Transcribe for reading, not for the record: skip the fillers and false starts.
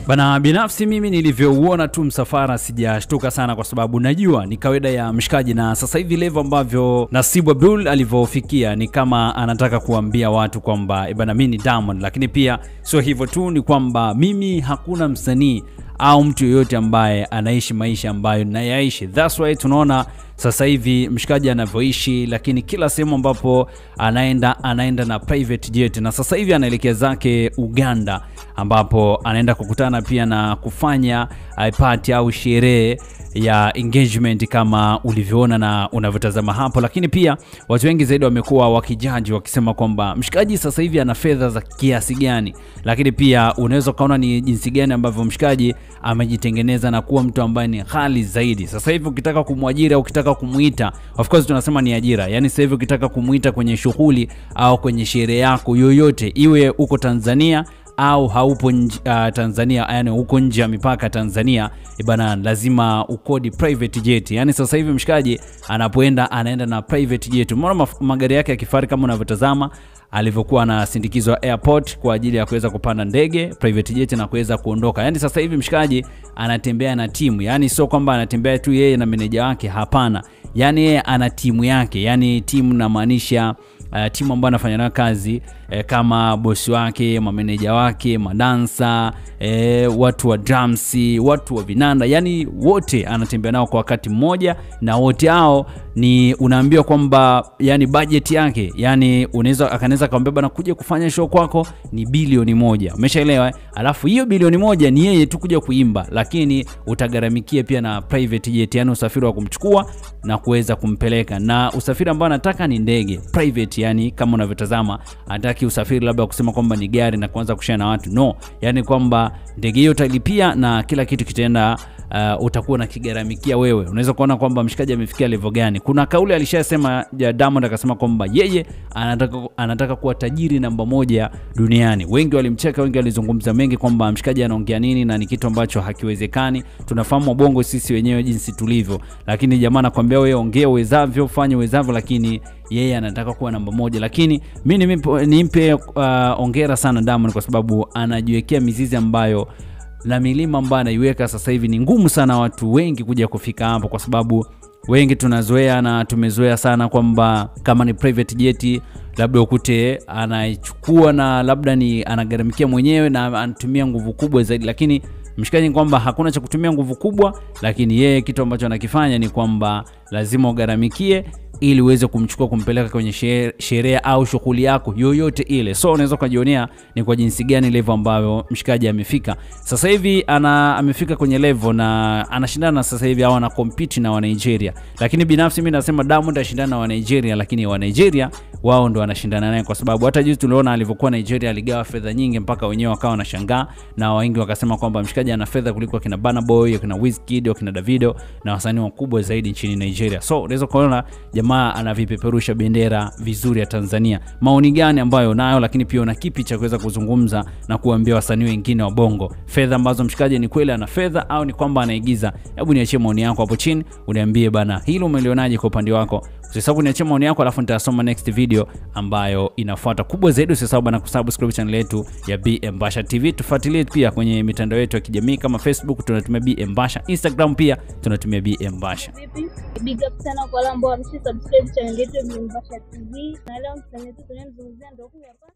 Bana, binafsi mimi nilivyouona tu msafara sijashtuka sana, kwa sababu najua ni kawaida ya mshikaji, na sasa hivi level ambavyo Nasibu Abdul alivyofikia ni kama anataka kuambia watu kwamba bana mimi ni Diamond. Lakini pia sio hivyo tu, ni kwamba mimi hakuna msanii au mtu yoyote ambaye anaishi maisha ambayo ninayaishi. That's why tunaona sasa hivi mshikaji anavyoishi, lakini kila sehemu ambapo anaenda na private jet, na sasa hivi anaelekea zake Uganda, ambapo anaenda kukutana pia na kufanya party au sherehe ya engagement kama ulivyoona na unavyotazama hapo. Lakini pia watu wengi zaidi wamekuwa wakijaji wakisema kwamba mshikaji sasa hivi ana fedha za kiasi gani, lakini pia unaweza kaona ni jinsi gani ambavyo mshikaji amejitengeneza na kuwa mtu ambaye ni ghali zaidi. Sasa hivi ukitaka kumwajiri au ukitaka kumuita, of course tunasema ni ajira, yani sasa hivi ukitaka kumuita kwenye shughuli au kwenye sherehe yako yoyote, iwe uko Tanzania au haupo Tanzania, yani uko nje ya mipaka Tanzania, bana lazima ukodi private jet. Yani sasa hivi mshikaji anapoenda anaenda na private jet. Umeona magari yake ya kifahari kama unavyotazama alivyokuwa anasindikizwa airport kwa ajili ya kuweza kupanda ndege private jet na kuweza kuondoka. Yani sasa hivi mshikaji anatembea na timu, yani sio kwamba anatembea tu yeye na meneja wake, hapana. Yani yeye ana timu yake, yani timu na maanisha timu ambayo anafanya nayo kazi kama bosi wake, mameneja wake, madansa, watu wa drums, watu wa vinanda, yani wote anatembea nao kwa wakati mmoja, na wote hao ni unaambiwa kwamba yani budget yake, yani akanaweza kaambia bana kuja kufanya show kwako ni bilioni 1. Umeshaelewa? Alafu hiyo bilioni 1 ni yeye tu kuja kuimba, lakini utagharamikia pia na private jet, yani usafiri wa kumchukua na kuweza kumpeleka, na usafiri ambao anataka ni ndege private, yani kama unavyotazama hataki usafiri labda kusema kwamba ni gari na kuanza kushare na watu, no, yani kwamba ndege hiyo utalipia na kila kitu kitaenda, utakuwa na kigaramikia wewe. Unaweza kuona kwamba mshikaji amefikia level gani. Kuna kauli alishasema Diamond akasema kwamba yeye anataka kuwa tajiri namba 1 duniani. Wengi walimcheka, wengi walizungumza mengi kwamba mshikaji anaongea nini na ni kitu ambacho hakiwezekani. Tunafahamu bongo sisi wenyewe jinsi tulivyo, lakini jamaa anakuambia wewe ongea uwezavyo, fanya uwezavyo, lakini yeye anataka kuwa namba 1. Lakini mimi nimpe ongera sana Diamond, kwa sababu anajiwekea mizizi ambayo na milima ambayo anaiweka sasa hivi ni ngumu sana watu wengi kuja kufika hapo, kwa sababu wengi tunazoea na tumezoea sana kwamba kama ni private jet labda ukute anaichukua na labda ni anagharamikia mwenyewe na anatumia nguvu kubwa zaidi. Lakini mshikaji kwamba hakuna cha kutumia nguvu kubwa, lakini yeye kitu ambacho anakifanya ni kwamba lazima ugharamikie ili uweze kumchukua kumpeleka kwenye sherehe au shughuli yako yoyote ile. So unaweza kujionea ni kwa jinsi gani level ambayo mshikaji amefika. Sasa hivi amefika kwenye level na anashindana sasa hivi au ana compete na wa Nigeria. Lakini binafsi mimi nasema Diamond ashindana na wa Nigeria, lakini wa Nigeria wao ndo wanashindana naye, kwa sababu hata juzi tuliona alivyokuwa Nigeria aligawa fedha nyingi mpaka wenyewe wakawa wanashangaa, na wengi wakasema kwamba mshikaji ana fedha kuliko kina Burna Boy, kina Wizkid, kina Davido na wasanii wakubwa zaidi nchini Nigeria. So unaweza kuona jamaa anavipeperusha bendera vizuri ya Tanzania. Maoni gani ambayo nayo, lakini pia una kipi cha kuweza kuzungumza na kuambia wasanii wengine wa bongo? Fedha ambazo mshikaji ni kweli ana fedha au ni kwamba anaigiza? Hebu niachie maoni yako hapo chini, uniambie bana hilo umelionaje kwa upande wako. Usisahau niachie maoni yako, alafu nitasoma next video ambayo inafuata. Kubwa zaidi usisahau bana kusubscribe channel yetu ya BM Basha TV. Tufuatilie pia kwenye mitandao yetu ya kijamii kama Facebook tunatumia BM Basha, Instagram pia tunatumia BM Basha. Big up sana kwa wale ambao wamesubscribe channel yetu ya BM Basha TV. Na leo msanii wetu tunamzungumzia ndio huyu hapa.